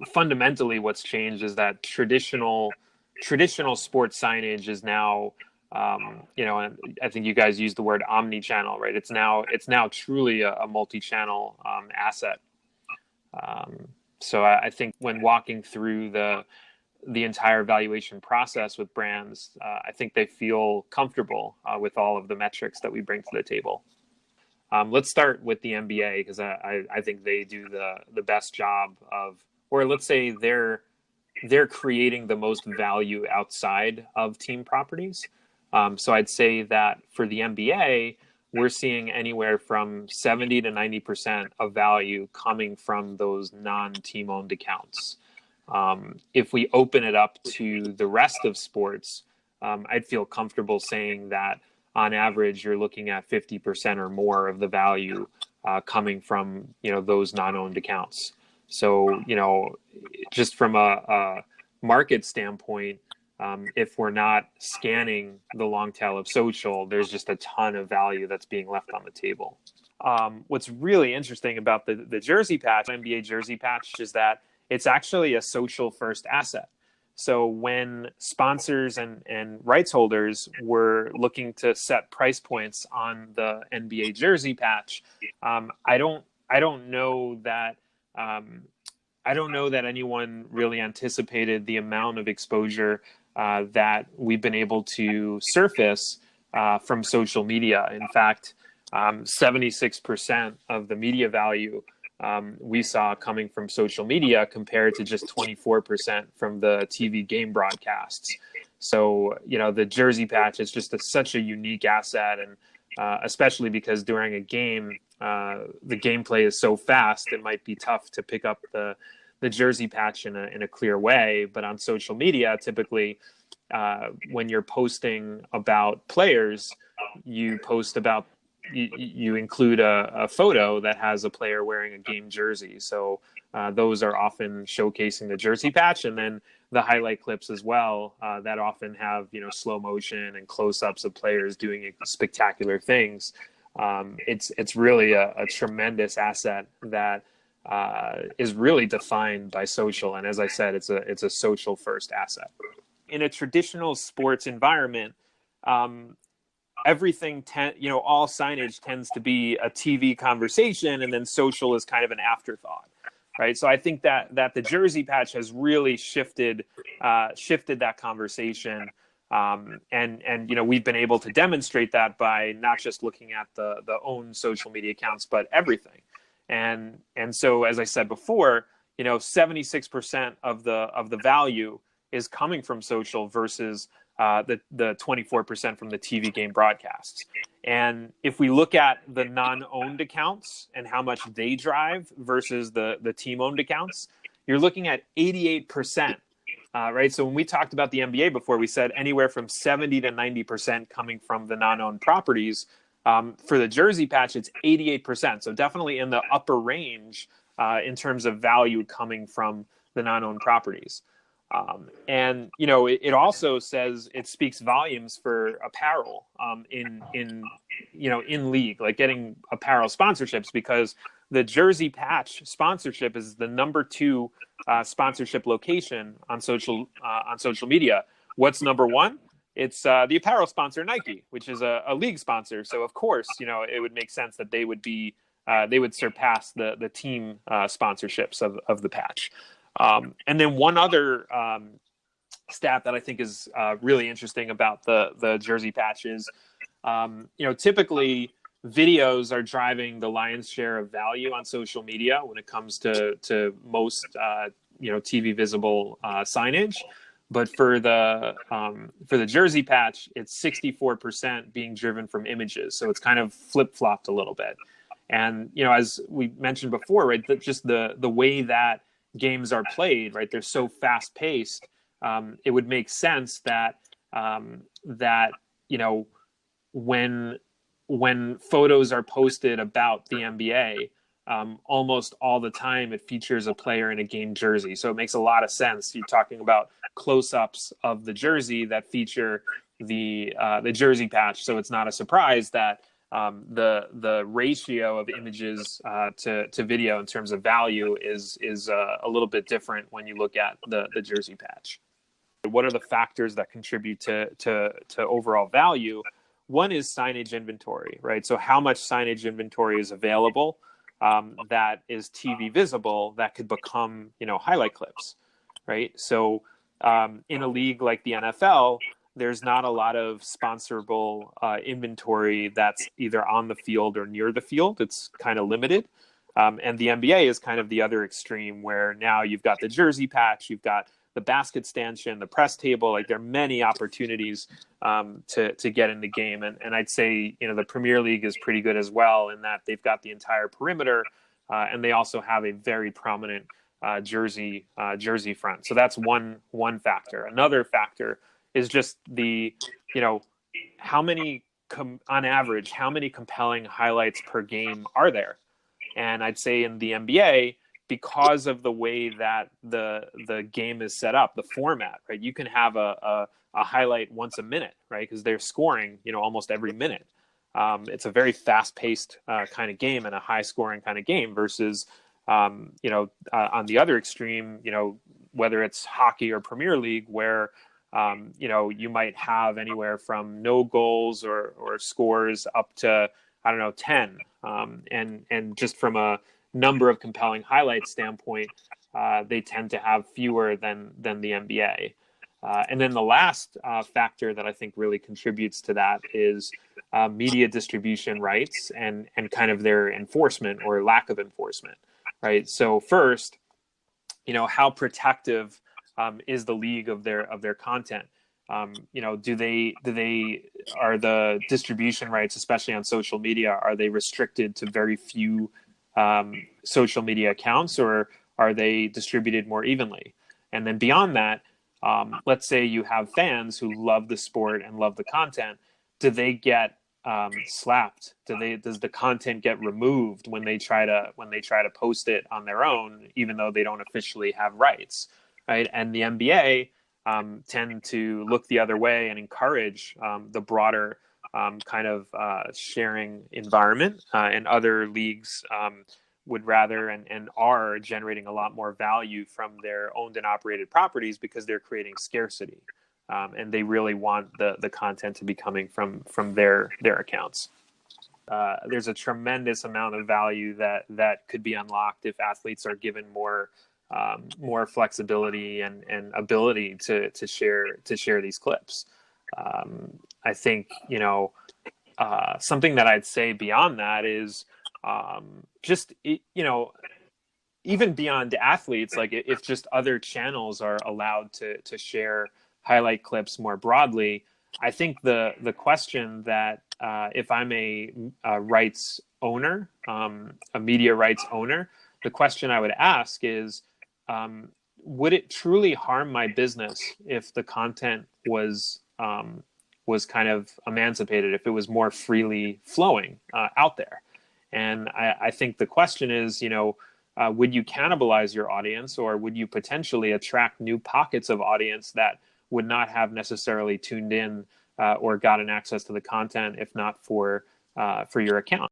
fundamentally what's changed is that traditional sports signage is now, and I think you guys use the word omni-channel, right? It's now truly a multi-channel asset. So I think when walking through the entire evaluation process with brands, I think they feel comfortable with all of the metrics that we bring to the table. Let's start with the NBA, because I think they do the best job of, or let's say they're creating the most value outside of team properties. So I'd say that for the NBA, we're seeing anywhere from 70 to 90% of value coming from those non-team owned accounts. If we open it up to the rest of sports, I'd feel comfortable saying that on average, you're looking at 50% or more of the value coming from, those non-owned accounts. So, just from a market standpoint, if we're not scanning the long tail of social, there's just a ton of value that's being left on the table. What's really interesting about the jersey patch, NBA jersey patch, is that it's actually a social first asset. So when sponsors and rights holders were looking to set price points on the NBA jersey patch, I don't know that anyone really anticipated the amount of exposure that we've been able to surface from social media. In fact, 76% of the media value we saw coming from social media, compared to just 24% from the TV game broadcasts. So, the jersey patch is just such a unique asset, and especially because during a game, the gameplay is so fast, it might be tough to pick up the jersey patch in a clear way. But on social media, typically, when you're posting about players, you post about you include a photo that has a player wearing a game jersey. So those are often showcasing the jersey patch, and then the highlight clips as well that often have, slow motion and close-ups of players doing spectacular things. It's really a tremendous asset that is really defined by social. And as I said, it's a social first asset. In a traditional sports environment, everything all signage tends to be a TV conversation, and then social is kind of an afterthought, right? So I think that the jersey patch has really shifted that conversation, and we've been able to demonstrate that by not just looking at the own social media accounts, but everything. And so, as I said before, 76% of the value is coming from social versus the 24% from the TV game broadcasts. And if we look at the non-owned accounts and how much they drive versus the team-owned accounts, you're looking at 88%, right? So when we talked about the NBA before, we said anywhere from 70 to 90% coming from the non-owned properties. For the jersey patch, it's 88%. So definitely in the upper range in terms of value coming from the non-owned properties. And it also says it speaks volumes for apparel in league, like getting apparel sponsorships, because the jersey patch sponsorship is the number 2 sponsorship location on social media. What's number 1? It's the apparel sponsor Nike, which is a league sponsor. So of course, it would make sense that they would surpass the team sponsorships of the patch. And then one other stat that I think is really interesting about the jersey patch is, typically videos are driving the lion's share of value on social media when it comes to most TV visible signage. But for the jersey patch, it's 64% being driven from images. So it's kind of flip-flopped a little bit. And, as we mentioned before, right, just the way that games are played, right, they're so fast-paced, it would make sense that when photos are posted about the NBA, almost all the time it features a player in a game jersey. So it makes a lot of sense. You're talking about close-ups of the jersey that feature the jersey patch. So it's not a surprise that the ratio of images to video in terms of value is a little bit different when you look at the jersey patch. What are the factors that contribute to overall value? One is signage inventory, right? So how much signage inventory is available that is TV visible that could become, highlight clips, right? So in a league like the NFL, there's not a lot of sponsorable inventory that's either on the field or near the field. It's kind of limited. And the NBA is kind of the other extreme, where now you've got the jersey patch, you've got the basket stanchion, the press table. Like, there are many opportunities to get in the game. And I'd say, the Premier League is pretty good as well, in that they've got the entire perimeter, and they also have a very prominent jersey front. So that's one factor. Another factor is just the, how many, on average, how many compelling highlights per game are there? And I'd say in the NBA, because of the way that the game is set up, the format, right? You can have a highlight once a minute, right? Because they're scoring, almost every minute. It's a very fast-paced kind of game and a high-scoring kind of game versus, on the other extreme, whether it's hockey or Premier League, where you might have anywhere from no goals or scores up to, 10. And just from a number of compelling highlights standpoint, they tend to have fewer than the NBA. And then the last factor that I think really contributes to that is media distribution rights and kind of their enforcement or lack of enforcement, right? So first, how protective is the league of their content? Are the distribution rights, especially on social media, are they restricted to very few social media accounts, or are they distributed more evenly? And then beyond that, let's say you have fans who love the sport and love the content. Do they get slapped? Does the content get removed when they try to post it on their own, even though they don't officially have rights, right? And the NBA tend to look the other way and encourage the broader kind of sharing environment, and other leagues would rather and are generating a lot more value from their owned and operated properties because they're creating scarcity, and they really want the content to be coming from their accounts. There's a tremendous amount of value that could be unlocked if athletes are given more flexibility and ability to share these clips. I think, something that I'd say beyond that is just, even beyond athletes, like if just other channels are allowed to share highlight clips more broadly, I think the question that if I'm a rights owner, a media rights owner, the question I would ask is, would it truly harm my business if the content was kind of emancipated, if it was more freely flowing out there? And I think the question is, would you cannibalize your audience, or would you potentially attract new pockets of audience that would not have necessarily tuned in or gotten access to the content if not for your account?